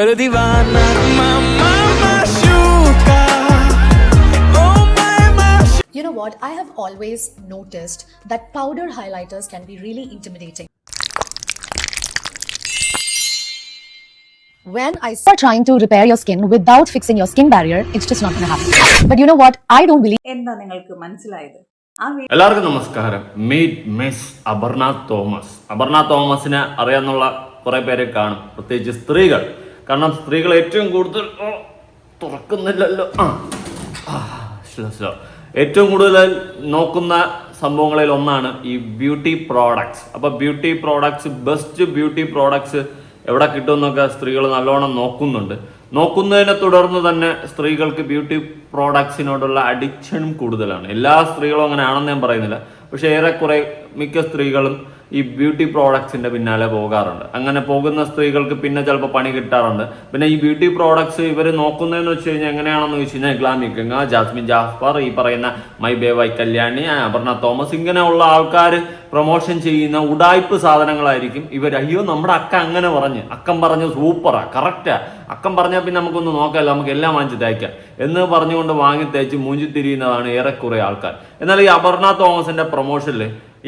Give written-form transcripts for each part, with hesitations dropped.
You know what? I have always noticed that powder highlighters can be really intimidating. When I start trying to repair your skin without fixing your skin barrier, it's just not gonna happen. But you know what? I don't believe. എന്താ നിങ്ങൾക്ക് മനസ്സിലായത്? എല്ലാവർക്കും നമസ്കാരം. Meet miss Aparna Thomas. Aparna തോമസിനെ അറിയാന്നുള്ള കുറെ പേരെ കാണും, പ്രത്യേകിച്ച് സ്ത്രീകൾ. കാരണം സ്ത്രീകൾ ഏറ്റവും കൂടുതൽ തുറക്കുന്നില്ലല്ലോ, ഏറ്റവും കൂടുതൽ നോക്കുന്ന സംഭവങ്ങളിൽ ഒന്നാണ് ഈ ബ്യൂട്ടി പ്രോഡക്ട്സ്. അപ്പോൾ beauty products, best beauty products എവിടെ കിട്ടുമെന്നൊക്കെ സ്ത്രീകൾ നല്ലോണം നോക്കുന്നുണ്ട്. നോക്കുന്നതിനെ തുടർന്ന് തന്നെ സ്ത്രീകൾക്ക് ബ്യൂട്ടി പ്രോഡക്ട്സിനോടുള്ള അഡിക്ഷനും കൂടുതലാണ്. എല്ലാ സ്ത്രീകളും അങ്ങനെ ആണെന്ന് ഞാൻ പറയുന്നില്ല, പക്ഷെ ഏറെക്കുറെ മിക്ക സ്ത്രീകളും ഈ ബ്യൂട്ടി പ്രോഡക്ട്സിന്റെ പിന്നാലെ പോകാറുണ്ട്. അങ്ങനെ പോകുന്ന സ്ത്രീകൾക്ക് പിന്നെ ചിലപ്പോൾ പണി കിട്ടാറുണ്ട്. പിന്നെ ഈ ബ്യൂട്ടി പ്രോഡക്ട്സ് ഇവർ നോക്കുന്നതെന്ന് വെച്ച് കഴിഞ്ഞാൽ എങ്ങനെയാണെന്ന് വെച്ച് കഴിഞ്ഞാൽ ഇഗ്ലാമിക് ഗംഗ, ജാസ്മിൻ ജാഫർ, ഈ പറയുന്ന my bay Kalyani, Aparna Thomas, ഇങ്ങനെയുള്ള ആൾക്കാർ പ്രൊമോഷൻ ചെയ്യുന്ന ഉടായ്പ് സാധനങ്ങളായിരിക്കും ഇവർ. അയ്യോ നമ്മുടെ അക്ക അങ്ങനെ പറഞ്ഞ്, അക്കം പറഞ്ഞ് സൂപ്പറാ, കറക്റ്റാ, അക്കം പറഞ്ഞാൽ പിന്നെ നമുക്കൊന്ന് നോക്കാമല്ലോ, നമുക്ക് എല്ലാം വാങ്ങിച്ച് തേക്കാം എന്ന് പറഞ്ഞുകൊണ്ട് വാങ്ങി തേച്ച് മൂഞ്ചി തിരിയുന്നതാണ് ഏറെക്കുറെ ആൾക്കാർ. എന്നാൽ ഈ അപർണ തോമസിന്റെ പ്രൊമോഷനിൽ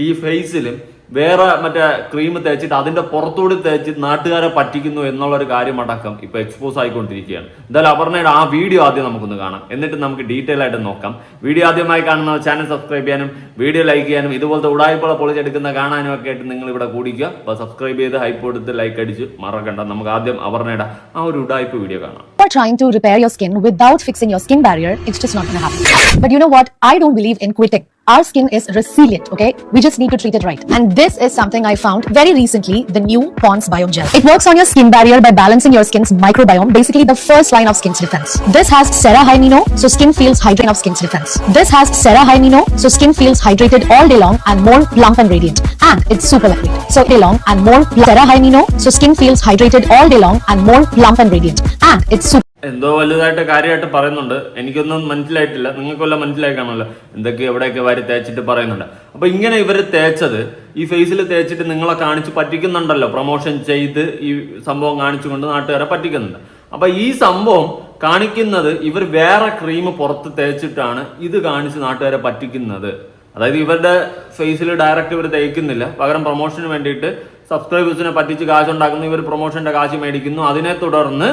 ഈ ഫേസിലും വേറെ മറ്റേ ക്രീം തേച്ചിട്ട് അതിന്റെ പുറത്തൂടി തേച്ച് നാട്ടുകാരെ പറ്റിക്കുന്നു എന്നുള്ളൊരു കാര്യമടക്കം ഇപ്പൊ എക്സ്പോസ് ആയിക്കൊണ്ടിരിക്കുകയാണ്. എന്തായാലും അപർണയുടെ ആ വീഡിയോ ആദ്യം നമുക്കൊന്ന് കാണാം, എന്നിട്ട് നമുക്ക് ഡീറ്റെയിൽ ആയിട്ട് നോക്കാം. വീഡിയോ ആദ്യമായി കാണുന്ന ചാനൽ സബ്സ്ക്രൈബ് ചെയ്യാനും വീഡിയോ ലൈക്ക് ചെയ്യാനും ഇതുപോലത്തെ ഉടായ്പകളെ പൊളിച്ചെടുക്കുന്ന കാണാനും ഒക്കെ ആയിട്ട് നിങ്ങൾ ഇവിടെ കൂടിക്കുക. അപ്പോൾ സബ്സ്ക്രൈബ് ചെയ്ത് ഹൈപ്പ് കൊടുത്ത് ലൈക്ക് അടിച്ച് മറക്കണ്ട. നമുക്ക് ആദ്യം അപർണയുടെ ആ ഒരു ഉടായ്പ വീഡിയോ കാണാം. Trying to repair your skin without fixing your skin barrier, it's just not gonna happen. But you know what? I don't believe in quitting. Our skin is resilient, okay? We just need to treat it right. And this is something I found very recently, the new Pond's Biome Gel. It works on your skin barrier by balancing your skin's microbiome, basically the first line of skin's defense. This has Serrahymino, so skin feels hydrated of skin's defense. This has Serrahymino, so skin feels hydrated all day long and more plump and radiant. And it's super lightweight. So day long and more Serrahymino, so skin feels hydrated all day long and more plump and radiant. And it's super. എന്തോ വലുതായിട്ട് കാര്യമായിട്ട് പറയുന്നുണ്ട്, എനിക്കൊന്നും മനസ്സിലായിട്ടില്ല, നിങ്ങൾക്കെല്ലാം മനസ്സിലായി കാണുമല്ലോ എന്തൊക്കെ എവിടെയൊക്കെ വാരി തേച്ചിട്ട് പറയുന്നുണ്ട്. അപ്പൊ ഇങ്ങനെ ഇവർ തേച്ചത് ഈ ഫേസിൽ തേച്ചിട്ട് നിങ്ങളെ കാണിച്ച് പറ്റിക്കുന്നുണ്ടല്ലോ, പ്രൊമോഷൻ ചെയ്ത് ഈ സംഭവം കാണിച്ചുകൊണ്ട് നാട്ടുകാരെ പറ്റിക്കുന്നുണ്ട്. അപ്പൊ ഈ സംഭവം കാണിക്കുന്നത് ഇവർ വേറെ ക്രീം പുറത്ത് തേച്ചിട്ടാണ് ഇത് കാണിച്ച് നാട്ടുകാരെ പറ്റിക്കുന്നത്. അതായത് ഇവരുടെ ഫേസിൽ ഡയറക്റ്റ് ഇവർ തേക്കുന്നില്ല, പകരം പ്രൊമോഷന് വേണ്ടിയിട്ട് സബ്സ്ക്രൈബേഴ്സിനെ പറ്റിച്ച് കാശുണ്ടാക്കുന്നു, ഇവർ പ്രൊമോഷന്റെ കാശ് മേടിക്കുന്നു. അതിനെ തുടർന്ന്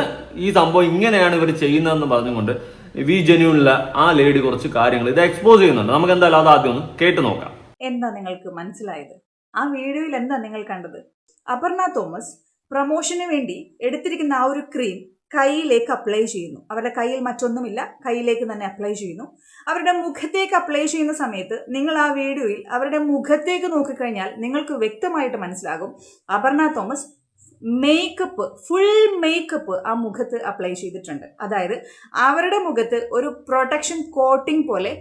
ഈ സംഭവം ഇങ്ങനെയാണ് ഇവർ ചെയ്യുന്നതെന്ന് പറഞ്ഞുകൊണ്ട് വി ജെന്യൂനിലെ ആ ലേഡി കുറച്ച് കാര്യങ്ങൾ ഇത് എക്സ്പോസ് ചെയ്യുന്നുണ്ട്. നമുക്ക് എന്തായാലും അത് ആദ്യം ഒന്ന് കേട്ട് നോക്കാം. എന്താ നിങ്ങൾക്ക് മനസ്സിലായത്? ആ വീഡിയോയിൽ എന്താ നിങ്ങൾ കണ്ടത്? അപർണ തോമസ് പ്രൊമോഷന് വേണ്ടി എടുത്തിരിക്കുന്ന ആ ഒരു ക്രീം കൈയിലേക്ക് അപ്ലൈ ചെയ്യുന്നു. അവരുടെ കയ്യിൽ മറ്റൊന്നുമില്ല, കൈയിലേക്ക് തന്നെ അപ്ലൈ ചെയ്യുന്നു. അവരുടെ മുഖത്തേക്ക് അപ്ലൈ ചെയ്യുന്ന സമയത്ത് നിങ്ങൾ ആ വീഡിയോയിൽ അവരുടെ മുഖത്തേക്ക് നോക്കിക്കഴിഞ്ഞാൽ നിങ്ങൾക്ക് വ്യക്തമായിട്ട് മനസ്സിലാകും Aparna Thomas makeup, full makeup ആ മുഖത്ത് അപ്ലൈ ചെയ്തിട്ടുണ്ട്. അതായത് അവരുടെ മുഖത്ത് ഒരു പ്രൊട്ടക്ഷൻ കോട്ടിംഗ് പോലെ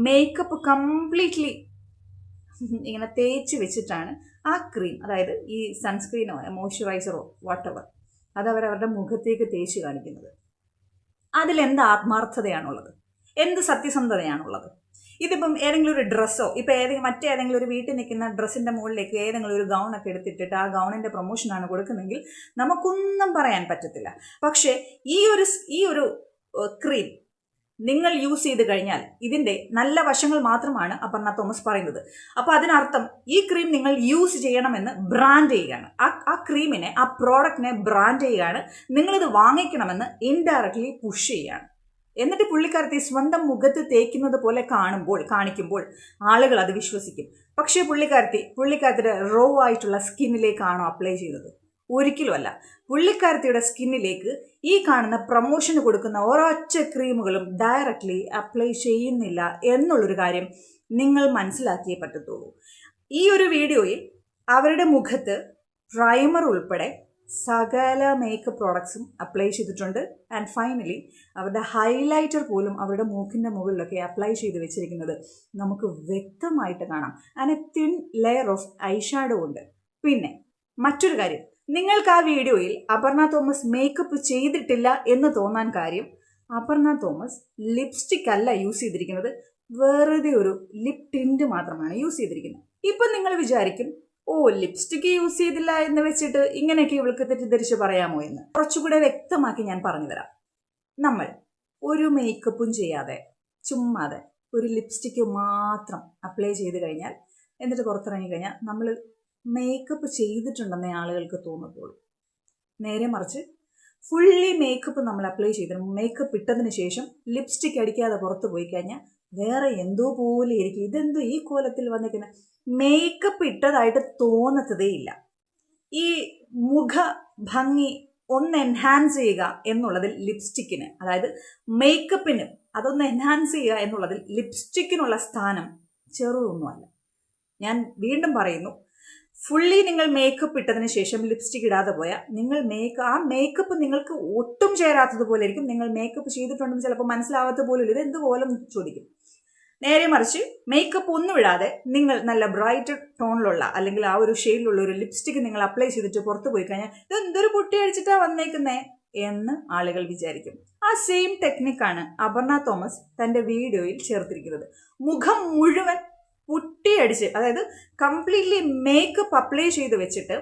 മേക്കപ്പ് കംപ്ലീറ്റ്ലി ഇങ്ങനെ തേച്ച് വെച്ചിട്ടാണ് ആ ക്രീം, അതായത് ഈ സൺസ്ക്രീനോ മോയ്സ്ചറൈസറോ വാട്ടെവർ, അത് അവരവരുടെ മുഖത്തേക്ക് തേച്ച് കാണിക്കുന്നത്. അതിലെന്ത് ആത്മാർത്ഥതയാണുള്ളത്, എന്ത് സത്യസന്ധതയാണുള്ളത്? ഇതിപ്പം ഏതെങ്കിലും ഒരു ഡ്രസ്സോ, ഇപ്പം മറ്റേതെങ്കിലും ഒരു വീട്ടിൽ നിൽക്കുന്ന ഡ്രസ്സിൻ്റെ മുകളിലേക്ക് ഏതെങ്കിലും ഒരു ഗൗണൊക്കെ എടുത്തിട്ടിട്ട് ആ ഗൗണിൻ്റെ പ്രൊമോഷനാണ് കൊടുക്കുന്നതെങ്കിൽ നമുക്കൊന്നും പറയാൻ പറ്റത്തില്ല. പക്ഷേ ഈ ഒരു ക്രീം നിങ്ങൾ യൂസ് ചെയ്ത് കഴിഞ്ഞാൽ ഇതിൻ്റെ നല്ല വശങ്ങൾ മാത്രമാണ് അപർണ തോമസ് പറയുന്നത്. അപ്പോൾ അതിനർത്ഥം ഈ ക്രീം നിങ്ങൾ യൂസ് ചെയ്യണമെന്ന് ബ്രാൻഡ് ചെയ്യുകയാണ്. ആ ക്രീമിനെ, ആ പ്രോഡക്റ്റിനെ ബ്രാൻഡ് ചെയ്യുകയാണ്. നിങ്ങളിത് വാങ്ങിക്കണമെന്ന് ഇൻഡയറക്ട്ലി പുഷ് ചെയ്യുകയാണ്. എന്നിട്ട് പുള്ളിക്കാരത്തെ സ്വന്തം മുഖത്ത് തേക്കുന്നത് പോലെ കാണിക്കുമ്പോൾ ആളുകൾ അത് വിശ്വസിക്കും. പക്ഷേ പുള്ളിക്കാരത്തിയുടെ റോ ആയിട്ടുള്ള സ്കിന്നിലേക്കാണോ അപ്ലൈ ചെയ്തത്? ഒരിക്കലുമല്ല. പുള്ളിക്കാരത്തിയുടെ സ്കിന്നിലേക്ക് ഈ കാണുന്ന പ്രൊമോഷന് കൊടുക്കുന്ന ഒരൊറ്റ ക്രീമുകളും ഡയറക്റ്റ്ലി അപ്ലൈ ചെയ്യുന്നില്ല എന്നുള്ളൊരു കാര്യം നിങ്ങൾ മനസ്സിലാക്കിയേ പറ്റത്തുള്ളൂ. ഈ ഒരു വീഡിയോയിൽ അവരുടെ മുഖത്ത് പ്രൈമർ ഉൾപ്പെടെ സകല മേക്കപ്പ് പ്രോഡക്ട്സും അപ്ലൈ ചെയ്തിട്ടുണ്ട്. ആൻഡ് ഫൈനലി അവരുടെ ഹൈലൈറ്റർ പോലും അവരുടെ മൂക്കിൻ്റെ മുകളിലൊക്കെ അപ്ലൈ ചെയ്ത് വെച്ചിരിക്കുന്നത് നമുക്ക് വ്യക്തമായിട്ട് കാണാം. And A thin layer of I shadow ഉണ്ട്. പിന്നെ മറ്റൊരു കാര്യം, നിങ്ങൾക്ക് ആ വീഡിയോയിൽ അപർണ തോമസ് മേക്കപ്പ് ചെയ്തിട്ടില്ല എന്ന് തോന്നാൻ കാര്യം, അപർണ തോമസ് ലിപ്സ്റ്റിക് അല്ല യൂസ് ചെയ്തിരിക്കുന്നത്, വെറുതെ ഒരു ലിപ് ടിൻറ്റ് മാത്രമാണ് യൂസ് ചെയ്തിരിക്കുന്നത്. ഇപ്പം നിങ്ങൾ വിചാരിക്കും, ഓ ലിപ്സ്റ്റിക് യൂസ് ചെയ്തില്ല എന്ന് വെച്ചിട്ട് ഇങ്ങനെയൊക്കെ ഇവൾക്ക് തെറ്റിദ്ധരിച്ച് പറയാമോ എന്ന് കുറച്ചുകൂടെ വ്യക്തമാക്കി ഞാൻ പറഞ്ഞു തരാം. നമ്മൾ ഒരു മേക്കപ്പും ചെയ്യാതെ ചുമ്മാതെ ഒരു ലിപ്സ്റ്റിക്ക് മാത്രം അപ്ലൈ ചെയ്ത് കഴിഞ്ഞാൽ, എന്നിട്ട് പുറത്തിറങ്ങി കഴിഞ്ഞാൽ നമ്മൾ മേക്കപ്പ് ചെയ്തിട്ടുണ്ടെന്നേ ആളുകൾക്ക് തോന്നത്തുള്ളൂ. നേരെ മറിച്ച് ഫുള്ളി മേക്കപ്പ് നമ്മൾ അപ്ലൈ ചെയ്തിട്ട് മേക്കപ്പ് ഇട്ടതിന് ശേഷം ലിപ്സ്റ്റിക് അടിക്കാതെ പുറത്ത് പോയി കഴിഞ്ഞാൽ വേറെ എന്തോ പോലെ ഇരിക്കും. ഇതെന്തോ ഈ കോലത്തിൽ വന്നിരിക്കുന്ന മേക്കപ്പ് ഇട്ടതായിട്ട് തോന്നത്തതേ ഇല്ല. ഈ മുഖ ഭംഗി ഒന്ന് എൻഹാൻസ് ചെയ്യുക എന്നുള്ളതിൽ ലിപ്സ്റ്റിക്കിന്, അതായത് മേക്കപ്പിന് അതൊന്ന് എൻഹാൻസ് ചെയ്യുക എന്നുള്ളതിൽ ലിപ്സ്റ്റിക്കിനുള്ള സ്ഥാനം ചെറുതൊന്നുമല്ല. ഞാൻ വീണ്ടും പറയുന്നു, ഫുള്ളി നിങ്ങൾ മേക്കപ്പ് ഇട്ടതിന് ശേഷം ലിപ്സ്റ്റിക് ഇടാതെ പോയാൽ നിങ്ങൾ ആ മേക്കപ്പ് നിങ്ങൾക്ക് ഒട്ടും ചേരാത്തതുപോലെ ആയിരിക്കും. നിങ്ങൾ മേക്കപ്പ് ചെയ്തിട്ടുണ്ടെന്ന് ചിലപ്പോൾ മനസ്സിലാവാത്ത പോലും ഇത് എന്തുപോലും ചോദിക്കും. നേരെ മറിച്ച് മേക്കപ്പ് ഒന്നും ഇടാതെ നിങ്ങൾ നല്ല ബ്രൈറ്റ് ടോണിലുള്ള അല്ലെങ്കിൽ ആ ഒരു ഷെയ്ഡിലുള്ള ഒരു ലിപ്സ്റ്റിക് നിങ്ങൾ അപ്ലൈ ചെയ്തിട്ട് പുറത്ത് പോയി കഴിഞ്ഞാൽ ഇത് എന്തൊരു പൊട്ടി അടിച്ചിട്ടാ വന്നേക്കുന്നേ എന്ന് ആളുകൾ വിചാരിക്കും. ആ സെയിം ടെക്നിക്കാണ് അപർണ തോമസ് തൻ്റെ വീഡിയോയിൽ ചേർത്തിരിക്കുന്നത്. മുഖം മുഴുവൻ പുട്ടിയടിച്ച്, അതായത് കംപ്ലീറ്റ്ലി മേക്കപ്പ് അപ്ലൈ ചെയ്ത് വെച്ചിട്ട്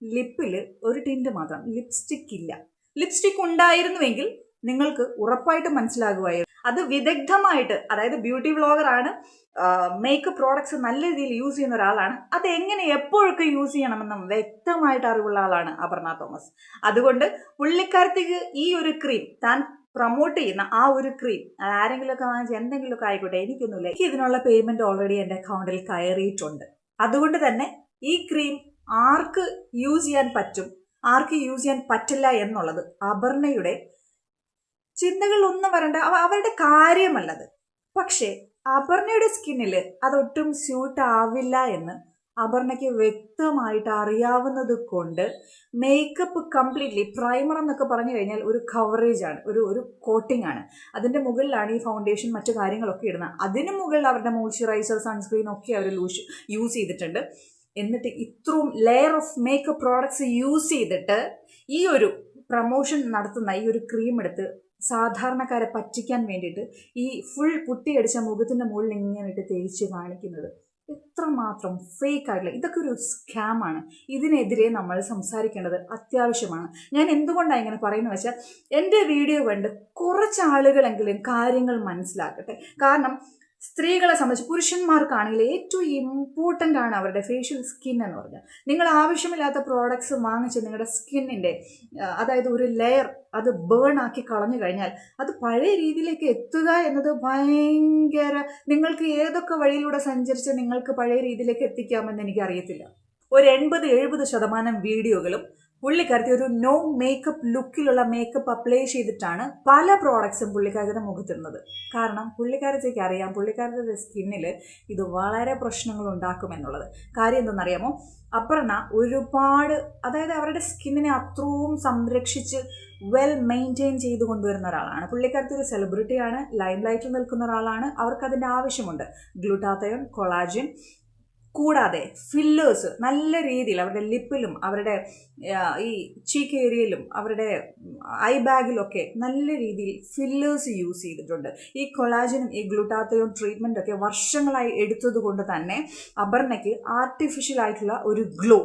ലിപ്പിൽ ഒരു ടിൻറ്റ് മാത്രം, ലിപ്സ്റ്റിക് ഇല്ല. ലിപ്സ്റ്റിക് ഉണ്ടായിരുന്നുവെങ്കിൽ നിങ്ങൾക്ക് ഉറപ്പായിട്ടും മനസ്സിലാകുമായിരുന്നു. അത് വിദഗ്ധമായിട്ട്, അതായത് ബ്യൂട്ടി വ്ളോഗറാണ്, മേക്കപ്പ് പ്രോഡക്ട്സ് നല്ല രീതിയിൽ യൂസ് ചെയ്യുന്ന ഒരാളാണ്. അത് എങ്ങനെ എപ്പോഴൊക്കെ യൂസ് ചെയ്യണമെന്നും വ്യക്തമായിട്ട് അറിവുള്ള ആളാണ് അപർണ തോമസ്. അതുകൊണ്ട് പുള്ളിക്കാരത്തേക്ക് ഈ ഒരു ക്രീം, താൻ പ്രൊമോട്ട് ചെയ്യുന്ന ആ ഒരു ക്രീം ആരെങ്കിലുമൊക്കെ വാങ്ങിച്ച് എന്തെങ്കിലുമൊക്കെ ആയിക്കോട്ടെ, എനിക്കൊന്നുമില്ല, എനിക്ക് ഇതിനുള്ള പേയ്മെന്റ് ഓൾറെഡി എൻ്റെ അക്കൗണ്ടിൽ കയറിയിട്ടുണ്ട്. അതുകൊണ്ട് തന്നെ ഈ ക്രീം ആർക്ക് യൂസ് ചെയ്യാൻ പറ്റും, ആർക്ക് യൂസ് ചെയ്യാൻ പറ്റില്ല എന്നുള്ളത് അപർണയുടെ ചിന്തകളിലൊന്നും വരണ്ട, അവരുടെ കാര്യമല്ലത്. പക്ഷേ അപർണയുടെ സ്കിന്നിൽ അതൊട്ടും സ്യൂട്ട് ആവില്ല എന്ന് അപർണയ്ക്ക് വ്യക്തമായിട്ട് അറിയാവുന്നത് കൊണ്ട് മേക്കപ്പ് കംപ്ലീറ്റ്ലി, പ്രൈമർ എന്നൊക്കെ പറഞ്ഞു കഴിഞ്ഞാൽ ഒരു കവറേജ് ആണ്, ഒരു കോട്ടിംഗ് ആണ്. അതിൻ്റെ മുകളിലാണ് ഈ ഫൗണ്ടേഷൻ മറ്റു കാര്യങ്ങളൊക്കെ ഇടുന്നത്. അതിന് മുകളിൽ അവരുടെ മോയ്സ്ചറൈസർ, സൺസ്ക്രീൻ ഒക്കെ അവർ യൂസ് ചെയ്തിട്ടുണ്ട്. എന്നിട്ട് ഇത്രയും layer of makeup products use ചെയ്തിട്ട് ഈ ഒരു പ്രമോഷൻ നടത്തുന്ന ഈ ഒരു ക്രീം എടുത്ത് സാധാരണക്കാരെ പറ്റിക്കാൻ വേണ്ടിയിട്ട് ഈ ഫുൾ പുട്ടിയടിച്ച മുഖത്തിൻ്റെ മുകളിൽ ഇങ്ങനെ ഇട്ട് തേച്ച് കാണിക്കുന്നത് എത്രമാത്രം ഫേക്ക് ആയിട്ടില്ല. ഇതൊക്കെ ഒരു സ്കാമാണ്. ഇതിനെതിരെ നമ്മൾ സംസാരിക്കേണ്ടത് അത്യാവശ്യമാണ്. ഞാൻ എന്തുകൊണ്ടാണ് ഇങ്ങനെ പറയുന്നത് വെച്ചാൽ, എൻ്റെ വീഡിയോ കണ്ട് കുറച്ച് ആളുകളെങ്കിലും കാര്യങ്ങൾ മനസ്സിലാക്കട്ടെ. കാരണം സ്ത്രീകളെ സംബന്ധിച്ച്, പുരുഷന്മാർക്കാണെങ്കിൽ ഏറ്റവും ഇമ്പോർട്ടൻ്റ് ആണ് അവരുടെ ഫേഷ്യൽ സ്കിൻ എന്ന് പറഞ്ഞാൽ. നിങ്ങൾ ആവശ്യമില്ലാത്ത പ്രോഡക്ട്സ് വാങ്ങിച്ച് നിങ്ങളുടെ സ്കിന്നിൻ്റെ, അതായത് ഒരു ലെയർ അത് ബേൺ ആക്കി കളഞ്ഞു കഴിഞ്ഞാൽ അത് പഴയ രീതിയിലേക്ക് എത്തുക എന്നത് ഭയങ്കര, നിങ്ങൾക്ക് ഏതൊക്കെ വഴിയിലൂടെ സഞ്ചരിച്ച് നിങ്ങൾക്ക് പഴയ രീതിയിലേക്ക് എത്തിക്കാമെന്ന് എനിക്കറിയത്തില്ല. ഒരു 80-70% വീഡിയോകളും പുള്ളിക്കാരത്തി ഒരു നോ മേക്കപ്പ് ലുക്കിലുള്ള മേക്കപ്പ് അപ്ലൈ ചെയ്തിട്ടാണ് പല പ്രോഡക്ട്സും പുള്ളിക്കാരത്തിൻ്റെ മുഖത്തിടുന്നത്. കാരണം പുള്ളിക്കാരത്തേക്ക് അറിയാം പുള്ളിക്കാരത്തിൻ്റെ സ്കിന്നിൽ ഇത് വളരെ പ്രശ്നങ്ങൾ ഉണ്ടാക്കുമെന്നുള്ളത്. കാര്യം എന്തെന്നറിയാമോ, അപർണ ഒരുപാട്, അതായത് അവരുടെ സ്കിന്നിനെ അത്രയും സംരക്ഷിച്ച് വെൽ മെയിൻറ്റെയിൻ ചെയ്ത് കൊണ്ടുവരുന്ന ഒരാളാണ്. പുള്ളിക്കാരത്തി ഒരു സെലിബ്രിറ്റിയാണ്, ലൈം ലൈറ്റിൽ നിൽക്കുന്ന ഒരാളാണ്. അവർക്കതിൻ്റെ ആവശ്യമുണ്ട്. ഗ്ലൂട്ടാത്തയോൺ, കൊളാജൻ, കൂടാതെ ഫില്ലേഴ്സ് നല്ല രീതിയിൽ അവരുടെ ലിപ്പിലും അവരുടെ ഈ ചീക്ക് ഏരിയയിലും അവരുടെ ഐ ബാഗിലൊക്കെ നല്ല രീതിയിൽ ഫില്ലേഴ്സ് യൂസ് ചെയ്തിട്ടുണ്ട്. ഈ കൊളാജനും ഈ ഗ്ലൂട്ടാത്തയോൺ ട്രീറ്റ്മെൻറ്റൊക്കെ വർഷങ്ങളായി എടുത്തത് കൊണ്ട് തന്നെ അപർണയ്ക്ക് ആർട്ടിഫിഷ്യൽ ആയിട്ടുള്ള ഒരു ഗ്ലോ,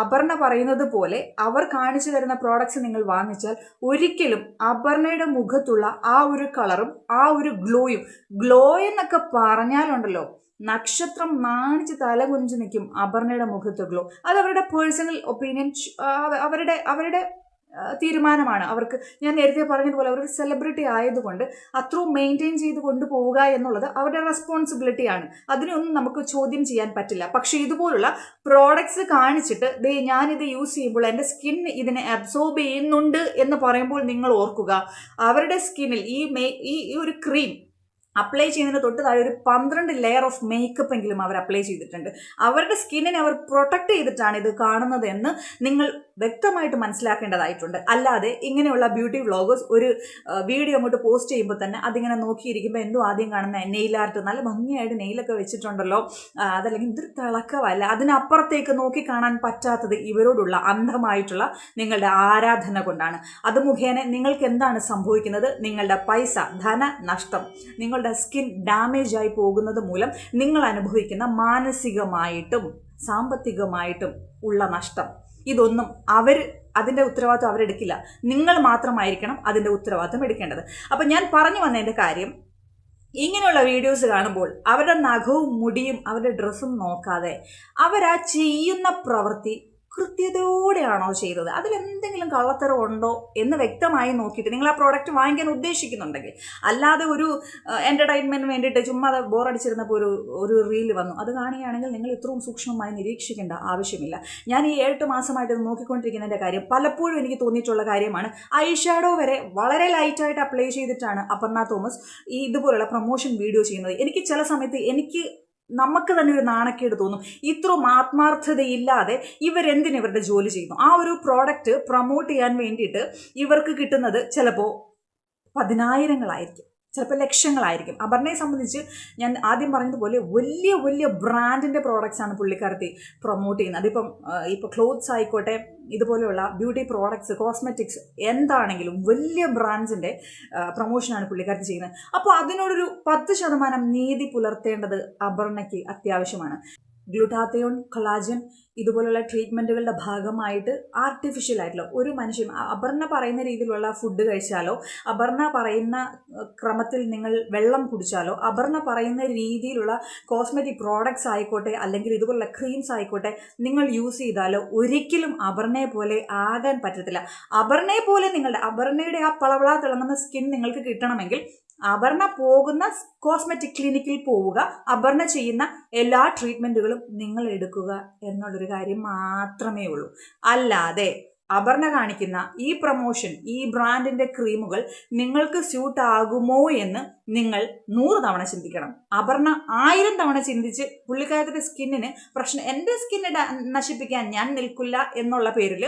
അപർണ പറയുന്നത് പോലെ അവർ കാണിച്ചു തരുന്ന പ്രോഡക്ട്സ് നിങ്ങൾ വാങ്ങിച്ചാൽ ഒരിക്കലും അപർണയുടെ മുഖത്തുള്ള ആ ഒരു കളറും ആ ഒരു ഗ്ലോയും, ഗ്ലോ എന്നൊക്കെ പറഞ്ഞാലുണ്ടല്ലോ നക്ഷത്രം നാണിച്ച് തല കുനിച്ച് നിൽക്കും അപർണയുടെ മുഖത്ത് ഗ്ലോ. അത് അവരുടെ പേഴ്സണൽ ഒപ്പീനിയൻ, അവരുടെ തീരുമാനമാണ്. അവർക്ക്, ഞാൻ നേരത്തെ പറഞ്ഞതുപോലെ അവരൊരു സെലിബ്രിറ്റി ആയതുകൊണ്ട് അത്രയും മെയിൻറ്റെയിൻ ചെയ്ത് കൊണ്ടുപോവുക എന്നുള്ളത് അവരുടെ റെസ്പോൺസിബിലിറ്റിയാണ്. അതിനൊന്നും നമുക്ക് ചോദ്യം ചെയ്യാൻ പറ്റില്ല. പക്ഷേ ഇതുപോലുള്ള പ്രോഡക്ട്സ് കാണിച്ചിട്ട് ഞാനിത് യൂസ് ചെയ്യുമ്പോൾ എൻ്റെ സ്കിൻ ഇതിനെ അബ്സോർബ് ചെയ്യുന്നുണ്ട് എന്ന് പറയുമ്പോൾ നിങ്ങൾ ഓർക്കുക, അവരുടെ സ്കിന്നിൽ ഈ ഒരു ക്രീം അപ്ലൈ ചെയ്യുന്നതിന് തൊട്ട് താഴെ ഒരു 12 ലെയർ ഓഫ് മേക്കപ്പ് എങ്കിലും അവർ അപ്ലൈ ചെയ്തിട്ടുണ്ട്. അവരുടെ സ്കിന്നിനെ അവർ പ്രൊട്ടക്ട് ചെയ്തിട്ടാണ് ഇത് കാണുന്നത് എന്ന് നിങ്ങൾ വ്യക്തമായിട്ട് മനസ്സിലാക്കേണ്ടതായിട്ടുണ്ട്. അല്ലാതെ ഇങ്ങനെയുള്ള ബ്യൂട്ടി വ്ളോഗേഴ്സ് ഒരു വീഡിയോ അങ്ങോട്ട് പോസ്റ്റ് ചെയ്യുമ്പോൾ തന്നെ അതിങ്ങനെ നോക്കിയിരിക്കുമ്പോൾ എന്തോ ആദ്യം കാണുന്ന നെയിൽ ആർട്ട്, നല്ല ഭംഗിയായിട്ട് നെയിലൊക്കെ വെച്ചിട്ടുണ്ടല്ലോ, അതല്ലെങ്കിൽ ഇതൊരു തിളക്കമല്ല, അതിനപ്പുറത്തേക്ക് നോക്കി കാണാൻ പറ്റാത്തത് ഇവരോടുള്ള അന്ധമായിട്ടുള്ള നിങ്ങളുടെ ആരാധന കൊണ്ടാണ്. അത് മുഖേന നിങ്ങൾക്ക് എന്താണ് സംഭവിക്കുന്നത്? നിങ്ങളുടെ പൈസ, ധന നഷ്ടം, നിങ്ങളുടെ സ്കിൻ ഡാമേജ് ആയി പോകുന്നത് മൂലം നിങ്ങൾ അനുഭവിക്കുന്ന മാനസികമായിട്ടും സാമ്പത്തികമായിട്ടും ഉള്ള നഷ്ടം, ഇതൊന്നും അതിൻ്റെ ഉത്തരവാദിത്വം അവരെടുക്കില്ല. നിങ്ങൾ മാത്രമായിരിക്കണം അതിൻ്റെ ഉത്തരവാദിത്വം എടുക്കേണ്ടത്. അപ്പം ഞാൻ പറഞ്ഞു വന്നതിൻ്റെ കാര്യം, ഇങ്ങനെയുള്ള വീഡിയോസ് കാണുമ്പോൾ അവരുടെ നഖവും മുടിയും അവരുടെ ഡ്രസ്സും നോക്കാതെ അവരാ ചെയ്യുന്ന പ്രവൃത്തി കൃത്യതയോടെയാണോ ചെയ്തത്, അതിലെന്തെങ്കിലും കള്ളത്തരം ഉണ്ടോ എന്ന് വ്യക്തമായി നോക്കിയിട്ട് നിങ്ങൾ ആ പ്രോഡക്റ്റ് വാങ്ങിക്കാൻ ഉദ്ദേശിക്കുന്നുണ്ടെങ്കിൽ, അല്ലാതെ ഒരു എൻ്റർടൈൻമെൻറ്റിന് വേണ്ടിയിട്ട് ചുമ്മാ ബോറടിച്ചിരുന്നപ്പോൾ ഒരു റീൽ വന്നു അത് കാണുകയാണെങ്കിൽ നിങ്ങൾ ഇത്രയും സൂക്ഷ്മമായി നിരീക്ഷിക്കേണ്ട ആവശ്യമില്ല. ഞാൻ ഈ 7 മാസമായിട്ട് ഇത് നോക്കിക്കൊണ്ടിരിക്കുന്നതിൻ്റെ കാര്യം പലപ്പോഴും എനിക്ക് തോന്നിയിട്ടുള്ള കാര്യമാണ്. ഐ ഷാഡോ വരെ വളരെ ലൈറ്റായിട്ട് അപ്ലൈ ചെയ്തിട്ടാണ് അപർണ തോമസ് ഈ ഇതുപോലുള്ള പ്രൊമോഷൻ വീഡിയോ ചെയ്യുന്നത്. എനിക്ക് ചില സമയത്ത് നമുക്ക് തന്നെ ഒരു നാണക്കേട് തോന്നും. ഇത്രയും ആത്മാർത്ഥതയില്ലാതെ ഇവരെന്തിന് ഇവരുടെ ജോലി ചെയ്യുന്നു? ആ ഒരു പ്രോഡക്റ്റ് പ്രൊമോട്ട് ചെയ്യാൻ വേണ്ടിയിട്ട് ഇവർക്ക് കിട്ടുന്നത് ചിലപ്പോൾ 10,000-ങ്ങളായിരിക്കും, ചിലപ്പോൾ ലക്ഷങ്ങളായിരിക്കും. അപർണയെ സംബന്ധിച്ച് ഞാൻ ആദ്യം പറഞ്ഞതുപോലെ വലിയ വലിയ ബ്രാൻഡിൻ്റെ പ്രോഡക്റ്റ്സാണ് പുള്ളിക്കാരത്തി പ്രൊമോട്ട് ചെയ്യുന്നത്. അതിപ്പം ക്ലോത്ത്സ് ആയിക്കോട്ടെ, ഇതുപോലെയുള്ള ബ്യൂട്ടി പ്രോഡക്ട്സ്, കോസ്മെറ്റിക്സ്, എന്താണെങ്കിലും വലിയ ബ്രാൻഡ്സിൻ്റെ പ്രൊമോഷനാണ് പുള്ളിക്കാരത്തി ചെയ്യുന്നത്. അപ്പോൾ അതിനോടൊരു 10% നീതി പുലർത്തേണ്ടത് അപർണയ്ക്ക് അത്യാവശ്യമാണ്. ഗ്ലൂട്ടാത്തയോൺ, കൊളാജൻ ഇതുപോലുള്ള ട്രീറ്റ്മെൻറ്റുകളുടെ ഭാഗമായിട്ട് ആർട്ടിഫിഷ്യൽ ആയിട്ടുള്ള ഒരു മനുഷ്യൻ അപർണ പറയുന്ന രീതിയിലുള്ള ഫുഡ് കഴിച്ചാലോ, അപർണ പറയുന്ന ക്രമത്തിൽ നിങ്ങൾ വെള്ളം കുടിച്ചാലോ, അപർണ പറയുന്ന രീതിയിലുള്ള കോസ്മെറ്റിക് പ്രോഡക്ട്സ് ആയിക്കോട്ടെ, അല്ലെങ്കിൽ ഇതുപോലുള്ള ക്രീംസ് ആയിക്കോട്ടെ നിങ്ങൾ യൂസ് ചെയ്താലോ ഒരിക്കലും അപർണയെ പോലെ ആകാൻ പറ്റത്തില്ല. അപർണയുടെ ആ പളവള തിളങ്ങുന്ന സ്കിൻ നിങ്ങൾക്ക് കിട്ടണമെങ്കിൽ അപർണ പോകുന്ന കോസ്മെറ്റിക് ക്ലിനിക്കിൽ പോവുക, അപർണ ചെയ്യുന്ന എല്ലാ ട്രീറ്റ്മെൻറ്റുകളും നിങ്ങൾ എടുക്കുക എന്നുള്ളൊരു കാര്യം മാത്രമേ ഉള്ളൂ. അല്ലാതെ അപർണ കാണിക്കുന്ന ഈ പ്രൊമോഷൻ, ഈ ബ്രാൻഡിൻ്റെ ക്രീമുകൾ നിങ്ങൾക്ക് സ്യൂട്ട് ആകുമോ എന്ന് നിങ്ങൾ 100 തവണ ചിന്തിക്കണം. അപർണ 1000 തവണ ചിന്തിച്ച് പുള്ളിക്കാരത്തിൻ്റെ സ്കിന്നിന് എൻ്റെ സ്കിന്നിനെ നശിപ്പിക്കാൻ ഞാൻ നിൽക്കില്ല എന്നുള്ള പേരിൽ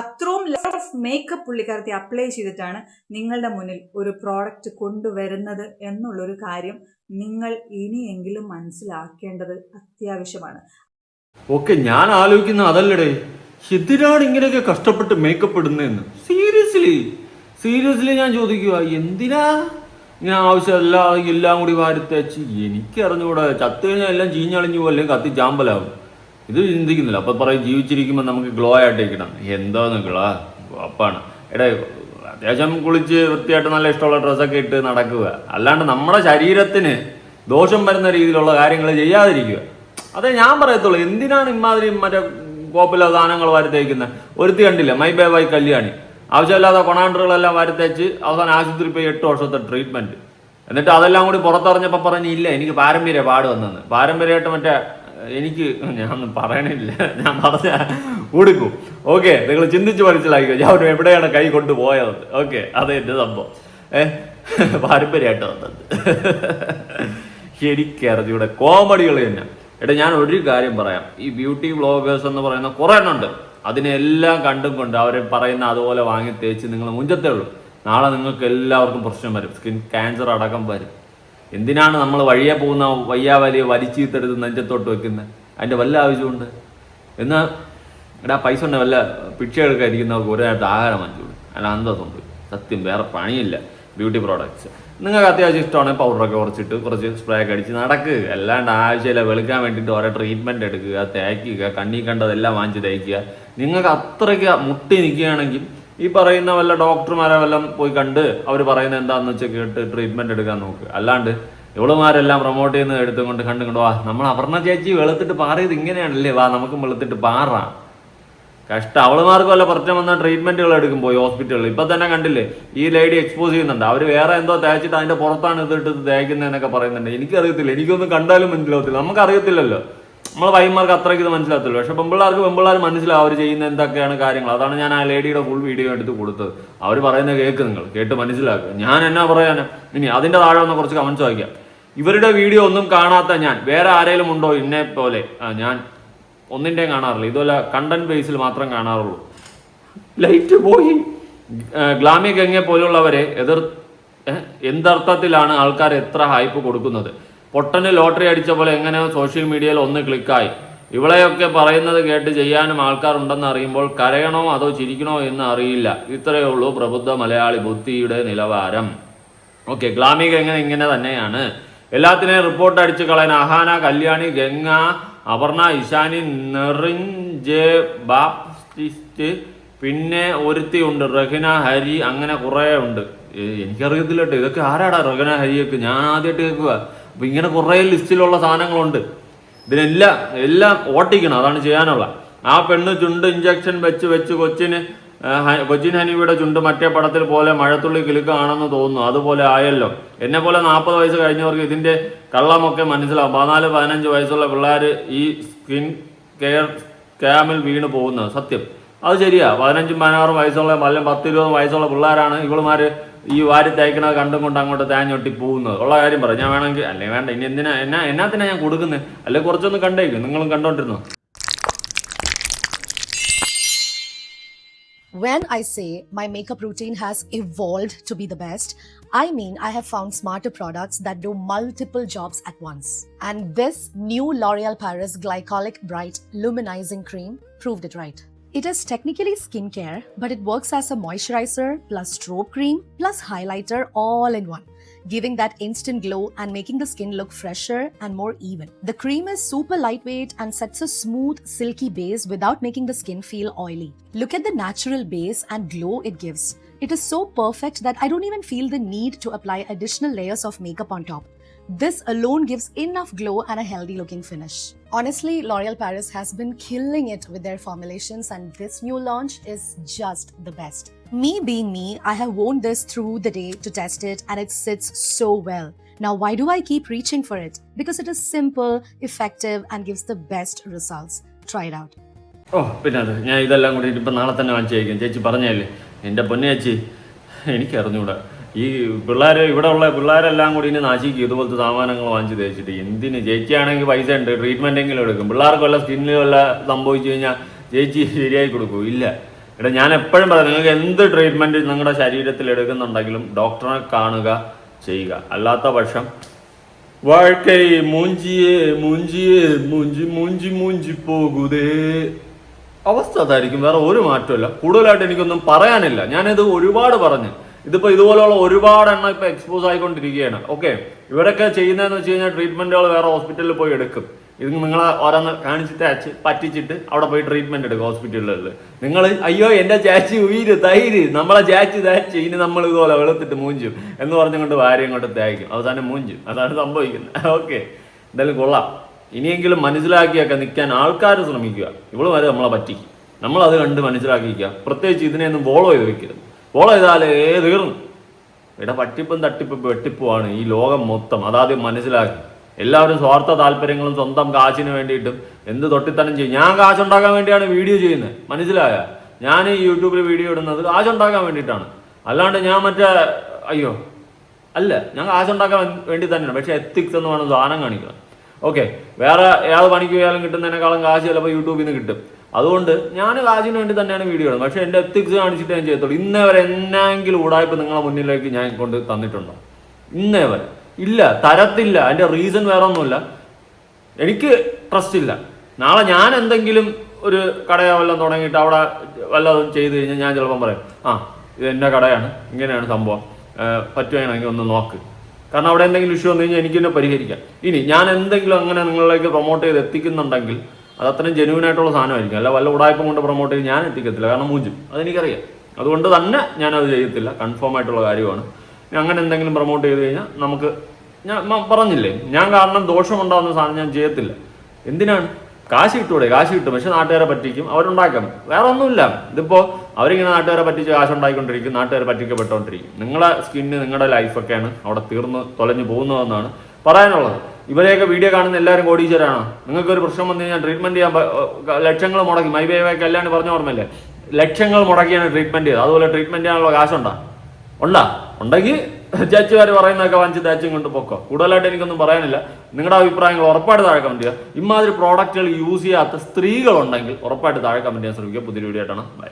അത്രയും ലെവൽ ഓഫ് മേക്കപ്പ് പുള്ളിക്കാരത്തി അപ്ലൈ ചെയ്തിട്ടാണ് നിങ്ങളുടെ മുന്നിൽ ഒരു പ്രോഡക്റ്റ് കൊണ്ടുവരുന്നത് എന്നുള്ളൊരു കാര്യം നിങ്ങൾ ഇനിയെങ്കിലും മനസ്സിലാക്കേണ്ടത് അത്യാവശ്യമാണ്. ഓക്കെ, ഞാൻ ആലോചിക്കുന്ന അതല്ലടേ, എന്തിനാണ് ഇങ്ങനെയൊക്കെ കഷ്ടപ്പെട്ട് മേക്കപ്പ് ഇടുന്നതെന്ന് സീരിയസ്ലി ഞാൻ ചോദിക്കുക. എന്തിനാ ഇങ്ങനെ ആവശ്യമല്ല എല്ലാം കൂടി വാരിത്തേച്ച്? എനിക്കറിഞ്ഞൂടെ, ചത്തു കഴിഞ്ഞാൽ എല്ലാം ചീഞ്ഞളിഞ്ഞു പോകും, അല്ലെങ്കിൽ കത്തി ചാമ്പലാവും. ഇത് ചിന്തിക്കുന്നില്ല. അപ്പം പറയും ജീവിച്ചിരിക്കുമ്പോൾ നമുക്ക് ഗ്ലോ ആയിട്ടിരിക്കണം. എന്താന്ന് ഗ്ലോ അപ്പാണ് എടേ, അത്യാവശ്യം കുളിച്ച് വൃത്തിയായിട്ട് നല്ല ഇഷ്ടമുള്ള ഡ്രസ്സൊക്കെ ഇട്ട് നടക്കുക, അല്ലാണ്ട് നമ്മുടെ ശരീരത്തിന് ദോഷം വരുന്ന രീതിയിലുള്ള കാര്യങ്ങൾ ചെയ്യാതിരിക്കുക. അതേ ഞാൻ പറയത്തുള്ളൂ. എന്തിനാണ് ഇമാതിരി മറ്റേ കോപ്പിലെ സാധനങ്ങൾ വാരിത്തേക്കുന്നത്? ഒരുത്തി കണ്ടില്ല, മൈ ബേബായി കല്യാണി, ആവശ്യമില്ലാത്ത കൊണാണ്ടറുകളെല്ലാം വാരിത്തേച്ച് അവസാനം ആശുപത്രി പോയി 8 വർഷത്തെ ട്രീറ്റ്മെന്റ്. എന്നിട്ട് അതെല്ലാം കൂടി പുറത്തറിഞ്ഞപ്പോൾ പറഞ്ഞില്ല എനിക്ക് പാരമ്പര്യ പാട് വന്നെന്ന്. പാരമ്പര്യമായിട്ട് മറ്റേ ഞാനൊന്നും പറയണില്ല, ഞാൻ പറഞ്ഞ കൊടുക്കും. ഓക്കെ, നിങ്ങൾ ചിന്തിച്ച് മനസ്സിലാക്കിയോ ഞാൻ എവിടെയാണ് കൈ കൊണ്ടുപോയത്. ഓക്കെ, അത് എൻ്റെ സംഭവം. പാരമ്പര്യമായിട്ട് വന്നത് എനിക്കറിഞ്ഞൂടെ. കോമഡികൾ തന്നെ. ഞാൻ ഒരു കാര്യം പറയാം. ഈ ബ്യൂട്ടി വ്ളോഗേഴ്സ് എന്ന് പറയുന്ന കുറേ എണ്ണുണ്ട്. അതിനെല്ലാം കണ്ടും കൊണ്ട് അവർ പറയുന്ന അതുപോലെ വാങ്ങി തേച്ച് നിങ്ങൾ മുഞ്ചത്തേ ഉള്ളൂ. നാളെ നിങ്ങൾക്ക് എല്ലാവർക്കും പ്രശ്നം വരും, സ്കിൻ ക്യാൻസർ അടക്കം വരും. എന്തിനാണ് നമ്മൾ വഴിയെ പോകുന്ന വയ്യാവലിയെ വലിച്ചീത്തെടുത്ത് നെഞ്ചത്തോട്ട് വെക്കുന്നത്? അതിൻ്റെ വല്ല ആവശ്യമുണ്ട്? എന്നാൽ പൈസ ഉണ്ട് വല്ല പിക്ഷ എടുക്കാതിരിക്കുന്നവർക്ക് ഒരു നേരത്തെ ആഹാരം വാങ്ങിച്ചോളൂ. അല്ല അന്തസ്സുണ്ട്. സത്യം, വേറെ പണിയില്ല. ബ്യൂട്ടി പ്രോഡക്റ്റ്സ് നിങ്ങൾക്ക് അത്യാവശ്യം ഇഷ്ടമാണെങ്കിൽ പൗഡറൊക്കെ കുറച്ച് സ്പ്രേ ഒക്കെ അടിച്ച് നടക്കുക. അല്ലാണ്ട് ആവശ്യമില്ല വെളുക്കാൻ വേണ്ടിയിട്ട് ഓരോ ട്രീറ്റ്മെൻറ്റ് എടുക്കുക, തേക്കുക, കണ്ണി കണ്ടതെല്ലാം വാങ്ങിച്ച് തേക്കുക. നിങ്ങൾക്ക് അത്രയ്ക്ക് മുട്ടി നിൽക്കുകയാണെങ്കിൽ ഈ പറയുന്ന വല്ല ഡോക്ടർമാരെ വല്ലതും പോയി കണ്ട് അവർ പറയുന്നത് എന്താണെന്ന് വെച്ചാൽ കേട്ട് ട്രീറ്റ്മെൻറ്റ് എടുക്കാൻ നോക്കുക. അല്ലാണ്ട് ഇവളുമാരെല്ലാം പ്രൊമോട്ട് ചെയ്യുന്നത് എടുത്തുകൊണ്ട് കണ്ടുകൊണ്ട് വാ നമ്മൾ അപർണ ചേച്ചി വെളുത്തിട്ട് പാറിയത് ഇങ്ങനെയാണല്ലേ, വാ നമുക്കും വെളുത്തിട്ട് പാറാം. കഷ്ടം. അവളുമാർക്ക് വല്ല പ്രശ്നം വന്നാൽ ട്രീറ്റ്മെൻറ്റുകൾ എടുക്കും പോയി ഹോസ്പിറ്റലിൽ. ഇപ്പം തന്നെ കണ്ടില്ലേ ഈ ലേഡി എക്സ്പോസ് ചെയ്യുന്നുണ്ട്. അവർ വേറെ എന്തോ തേച്ചിട്ട് അതിൻ്റെ പുറത്താണ് ഇതിട്ട് തേക്കുന്നതെന്നൊക്കെ പറയുന്നുണ്ട്. എനിക്കറിയത്തില്ല, എനിക്കൊന്നും കണ്ടാലും മനസ്സിലാവത്തില്ല. നമുക്കറിയത്തില്ലല്ലോ, നമ്മൾ വൈമാർക്ക് അത്രയ്ക്ക് ഇത് മനസ്സിലാകത്തില്ല. പക്ഷെ പെമ്പിള്ളാർ മനസ്സിലാവും അവർ ചെയ്യുന്ന എന്തൊക്കെയാണ് കാര്യങ്ങൾ. അതാണ് ഞാൻ ആ ലേഡിയുടെ ഫുൾ വീഡിയോ എടുത്ത് കൊടുത്തത്. അവർ പറയുന്നത് നിങ്ങൾ കേട്ട് മനസ്സിലാക്കുക. ഞാൻ എന്നാ പറയാനാ? ഇനി അതിൻ്റെ താഴെ ഒന്ന് കുറച്ച് കമൻസ് വായിക്കാം. ഇവരുടെ വീഡിയോ ഒന്നും കാണാത്ത ഞാൻ, വേറെ ആരെങ്കിലും ഉണ്ടോ ഇന്നെ പോലെ? ഞാൻ ഒന്നിൻ്റെയും കാണാറില്ല. ഇതുപോലെ കണ്ടന്റ് ബേസിൽ മാത്രം കാണാറുള്ളൂ. ലൈറ്റ് പോയി. ഗ്ലാമി ഗംഗെ പോലുള്ളവരെ എന്തർത്ഥത്തിലാണ് ആൾക്കാർ എത്ര ഹൈപ്പ് കൊടുക്കുന്നത്? പൊട്ടന് ലോട്ടറി അടിച്ച പോലെ എങ്ങനെ സോഷ്യൽ മീഡിയയിൽ ഒന്ന് ക്ലിക്കായി? ഇവളെയൊക്കെ പറയുന്നത് കേട്ട് ചെയ്യാനും ആൾക്കാരുണ്ടെന്ന് അറിയുമ്പോൾ കരയണോ അതോ ചിരിക്കണോ എന്ന് അറിയില്ല. ഇത്രയേ ഉള്ളൂ പ്രബുദ്ധ മലയാളി ബുദ്ധിയുടെ നിലവാരം. ഓക്കെ, ഗ്ലാമി ഗംഗ ഇങ്ങനെ തന്നെയാണ്. എല്ലാത്തിനെയും റിപ്പോർട്ട് അടിച്ച് കളയാൻ അഹാന, കല്യാണി, ഗംഗ, അപർണ, ഇഷാനി, നെറിൻ, ജെ ബാപ്റ്റിസ്റ്റ്, പിന്നെ ഒരുത്തി ഉണ്ട് റഹ്ന, ഹരി, അങ്ങനെ കുറേ ഉണ്ട്. എനിക്കറിയത്തില്ല കേട്ടോ, ഇതൊക്കെ ആരാടാ റഹ്ന, ഹരിയൊക്കെ ഞാൻ ആദ്യമായിട്ട് കേൾക്കുക. അപ്പൊ ഇങ്ങനെ കുറേ ലിസ്റ്റിലുള്ള സാധനങ്ങളുണ്ട്. എല്ലാം ഓട്ടിക്കണം, അതാണ് ചെയ്യാനുള്ള. ആ പെണ്ണ് ചുണ്ട് ഇഞ്ചക്ഷൻ വെച്ച് കൊച്ചിൻ ഹനീഫയുടെ ചുണ്ട് മറ്റേ പടത്തിൽ പോലെ മഴത്തുള്ളി കിലുക്കാണെന്ന് തോന്നുന്നു. അതുപോലെ ആയല്ലോ. എന്നെ പോലെ 40 വയസ്സ് കഴിഞ്ഞവർക്ക് ഇതിന്റെ കള്ളമൊക്കെ മനസ്സിലാവും. 14-15 വയസ്സുള്ള പിള്ളേർ ഈ സ്കിൻ കെയർ സ്കാമിൽ വീണ് പോകുന്നത് സത്യം. അത് ശരിയാ. 15-16 വയസ്സുള്ള അല്ലെങ്കിൽ 10-20 വയസ്സുള്ള പിള്ളേരാണ് ഇവളുമാര് ഈ വാരി തേക്കണത് കണ്ടും കൊണ്ട് അങ്ങോട്ട് തേഞ്ഞൊട്ടി പോകുന്നത്. ഉള്ള കാര്യം പറ. ഞാൻ വേണമെങ്കിൽ അല്ലേ വേണ്ട, ഇനി എന്നാത്തിനാ ഞാൻ കൊടുക്കുന്നത്? അല്ലെ കുറച്ചൊന്ന് കണ്ടേക്കും, നിങ്ങളും കണ്ടോണ്ടിരുന്നു. When I say my makeup routine has evolved to be the best, I mean I have found smarter products that do multiple jobs at once. And this new L'Oréal Paris Glycolic Bright Luminizing Cream proved it right. It is technically skincare, but it works as a moisturizer plus strobe cream plus highlighter all in one, giving that instant glow and making the skin look fresher and more even. The cream is super lightweight and sets a smooth, silky base without making the skin feel oily. Look at the natural base and glow it gives. It is so perfect that I don't even feel the need to apply additional layers of makeup on top. This alone gives enough glow and a healthy looking finish. Honestly, L'Oréal Paris has been killing it with their formulations, and this new launch is just the best. Me being me, I have worn this through the day to test it and it sits so well. Now, why do I keep reaching for it? Because it is simple, effective and gives the best results. Try it out. പിന്നെ അത് ഞാൻ ഇതെല്ലാം കൂടി ഇപ്പം നാളെ തന്നെ വാങ്ങിച്ചേക്കും. ചേച്ചി പറഞ്ഞല്ലേ, എൻ്റെ പൊന്നു ചേച്ചി, എനിക്കറിഞ്ഞൂടാ. ഈ ഇവിടെ ഉള്ള പിള്ളേരെല്ലാം കൂടി ഇനി നാശിക്കും ഇതുപോലത്തെ സാമാനങ്ങൾ വാങ്ങിച്ച് തേച്ചിട്ട്. എന്തിന്? ചേച്ചിയാണെങ്കിൽ പൈസ ഉണ്ട്, ട്രീറ്റ്മെൻറ്റെങ്കിലും എടുക്കും. പിള്ളേർക്ക് വല്ല സ്കിന്നിൽ വല്ല സംഭവിച്ചു കഴിഞ്ഞാൽ ചേച്ചി ശരിയായി കൊടുക്കൂ? ഇല്ല. ഇവിടെ ഞാൻ എപ്പോഴും പറയാം, നിങ്ങൾക്ക് എന്ത് ട്രീറ്റ്മെൻറ്റ് നിങ്ങളുടെ ശരീരത്തിൽ എടുക്കുന്നുണ്ടെങ്കിലും ഡോക്ടറെ കാണുക, ചെയ്യുക. അല്ലാത്ത പക്ഷം വാഴക്കൈ മൂഞ്ചി പോകുതേ അവസ്ഥ അതായിരിക്കും. വേറെ ഒരു മാറ്റമില്ല. കൂടുതലായിട്ട് എനിക്കൊന്നും പറയാനില്ല. ഞാനിത് ഒരുപാട് പറഞ്ഞു. ഇതിപ്പോൾ ഇതുപോലെയുള്ള ഒരുപാട് എണ്ണം ഇപ്പോൾ എക്സ്പോസ് ആയിക്കൊണ്ടിരിക്കുകയാണ്. ഓക്കെ, ഇവരൊക്കെ ചെയ്യുന്നതെന്ന് വെച്ച് കഴിഞ്ഞാൽ ട്രീറ്റ്മെൻറ്റുകൾ വേറെ ഹോസ്പിറ്റലിൽ പോയി എടുക്കും. ഇത് നിങ്ങളെ ഓരോന്ന് കാണിച്ചിട്ട് പറ്റിച്ചിട്ട് അവിടെ പോയി ട്രീറ്റ്മെൻറ്റ് എടുക്കും ഹോസ്പിറ്റലുകളിൽ. നിങ്ങൾ അയ്യോ എൻ്റെ ചാച്ചി തൈര് നമ്മളെ ചാച്ചി ഇനി നമ്മൾ ഇതുപോലെ വെളുത്തിട്ട് മൂഞ്ചും എന്ന് പറഞ്ഞുകൊണ്ട് ഭാര്യ കൊണ്ട് തേക്കും, അവസാനം മൂഞ്ചും. അതാണ് സംഭവിക്കുന്നത്. ഓക്കെ, എന്തായാലും കൊള്ളാം. ഇനിയെങ്കിലും മനസ്സിലാക്കിയൊക്കെ നിൽക്കാൻ ആൾക്കാർ ശ്രമിക്കുക. ഇവള് വരെ നമ്മളെ പറ്റിക്കും. നമ്മളത് കണ്ട് മനസ്സിലാക്കിക്കുക. പ്രത്യേകിച്ച് ഇതിനെയൊന്നും ഫോളോ ചെയ്ത് വെക്കരുത്. ഫോളോ ചെയ്താലേ തീർന്നു. ഇവിടെ പട്ടിപ്പും തട്ടിപ്പും വെട്ടിപ്പുമാണ് ഈ ലോകം മൊത്തം. അതാദ്യം മനസ്സിലാക്കി. എല്ലാവരും സ്വാർത്ഥ താല്പര്യങ്ങളും സ്വന്തം കാശിന് വേണ്ടിയിട്ടും എന്ത് തൊട്ടിത്തനം ചെയ്യും. ഞാൻ കാശുണ്ടാക്കാൻ വേണ്ടിയാണ് വീഡിയോ ചെയ്യുന്നത്, മനസ്സിലായ? ഞാൻ ഈ യൂട്യൂബിൽ വീഡിയോ ഇടുന്നത് കാശുണ്ടാക്കാൻ വേണ്ടിയിട്ടാണ്. അല്ലാണ്ട് ഞാൻ ഞാൻ കാശുണ്ടാക്കാൻ വേണ്ടി തന്നെയാണ്. പക്ഷെ എത്തിക്സ് എന്ന് പറഞ്ഞ സാധനം കാണിക്കണം. ഓക്കെ, വേറെ ഏത് പണിക്ക് പോയാലും കിട്ടുന്നതിനേക്കാളും കാശ് ചിലപ്പോൾ യൂട്യൂബിൽ നിന്ന് കിട്ടും. അതുകൊണ്ട് ഞാൻ കാശിന് വേണ്ടി തന്നെയാണ് വീഡിയോ ഇടുന്നത്. പക്ഷെ എൻ്റെ എത്തിക്സ് കാണിച്ചിട്ട് ഞാൻ ചെയ്യത്തുള്ളൂ. ഇന്നേ വരെ എന്നെങ്കിലും ഉടായ്പ നിങ്ങളെ മുന്നിലേക്ക് ഞാൻ കൊണ്ട് തന്നിട്ടുണ്ടോ? ഇന്നേ വരെ ഇല്ല, തരത്തില്ല. അതിൻ്റെ റീസൺ വേറെ ഒന്നുമില്ല, എനിക്ക് ട്രസ്റ്റ് ഇല്ല. നാളെ ഞാൻ എന്തെങ്കിലും ഒരു കടയോ വല്ലതും തുടങ്ങിയിട്ട് അവിടെ വല്ലതും ചെയ്ത് കഴിഞ്ഞാൽ ഞാൻ ചിലപ്പം പറയും, ഇത് എൻ്റെ കടയാണ്, ഇങ്ങനെയാണ് സംഭവം, പറ്റുവാണെങ്കിൽ ഒന്ന് നോക്ക്. കാരണം അവിടെ എന്തെങ്കിലും ഇഷ്യൂ വന്നു കഴിഞ്ഞാൽ എനിക്ക് തന്നെ പരിഹരിക്കാം. ഇനി ഞാൻ എന്തെങ്കിലും അങ്ങനെ നിങ്ങളിലേക്ക് പ്രൊമോട്ട് ചെയ്ത് എത്തിക്കുന്നുണ്ടെങ്കിൽ അത് അത്രയും ജെന്യൂൻ ആയിട്ടുള്ള സാധനമായിരിക്കും. അല്ല വല്ല ഉടായ്പ കൊണ്ട് പ്രൊമോട്ട് ചെയ്ത് ഞാൻ എത്തിക്കത്തില്ല, കാരണം മൂഞ്ചും. അതെനിക്കറിയാം. അതുകൊണ്ട് തന്നെ ഞാനത് ചെയ്യത്തില്ല, കൺഫേം ആയിട്ടുള്ള കാര്യമാണ്. അങ്ങനെ എന്തെങ്കിലും പ്രൊമോട്ട് ചെയ്ത് കഴിഞ്ഞാൽ ഞാൻ പറഞ്ഞില്ലേ, ഞാൻ കാരണം ദോഷമുണ്ടാകുന്ന സാധനം ഞാൻ ചെയ്യത്തില്ല. എന്തിനാണ്? കാശ് കിട്ടൂടെ? കാശ് കിട്ടും, പക്ഷെ നാട്ടുകാരെ പറ്റിക്കും, അവരുണ്ടാക്കാം. വേറെ ഒന്നുമില്ല. ഇതിപ്പോൾ അവരിങ്ങനെ നാട്ടുകാരെ പറ്റിച്ച് കാശുണ്ടായിക്കൊണ്ടിരിക്കും, നാട്ടുകാരെ പറ്റിക്കപ്പെട്ടുകൊണ്ടിരിക്കും. നിങ്ങളുടെ സ്കിന്ന്, നിങ്ങളുടെ ലൈഫൊക്കെയാണ് അവിടെ തൊലഞ്ഞു പോകുന്നതെന്നാണ് പറയാനുള്ളത്. ഇവരെയൊക്കെ വീഡിയോ കാണുന്ന എല്ലാവരും കോടീശ്വരാണ്. നിങ്ങൾക്കൊരു പ്രശ്നം വന്നു കഴിഞ്ഞാൽ ട്രീറ്റ്മെന്റ് ചെയ്യാൻ ലക്ഷങ്ങൾ മുടക്കി, മൈബേവൊക്കെ കല്യാണം പറഞ്ഞ ഓർമ്മയില്ലേ, ലക്ഷങ്ങൾ മുടക്കിയാണ് ട്രീറ്റ്മെന്റ് ചെയ്തത്. അതുപോലെ ട്രീറ്റ്മെന്റ് ചെയ്യാനുള്ള കാശുണ്ടാ? ഉണ്ടെങ്കിൽ ചേച്ചിമാർ പറയുന്നതൊക്കെ വാങ്ങിച്ച് തേച്ചും കൊണ്ട് പൊക്കോ. കൂടുതലായിട്ട് എനിക്കൊന്നും പറയാനില്ല. നിങ്ങളുടെ അഭിപ്രായങ്ങൾ ഉറപ്പായിട്ട് താഴെ കമന്റ് ചെയ്യുക. ഇമാതിരി പ്രോഡക്റ്റുകൾ യൂസ് ചെയ്യാത്ത സ്ത്രീകളുണ്ടെങ്കിൽ ഉറപ്പായിട്ട് താഴെ കമന്റ് ചെയ്യാൻ ശ്രമിക്കുക. പുതിയ വീഡിയോ ആയിട്ടാണ്. ബൈ.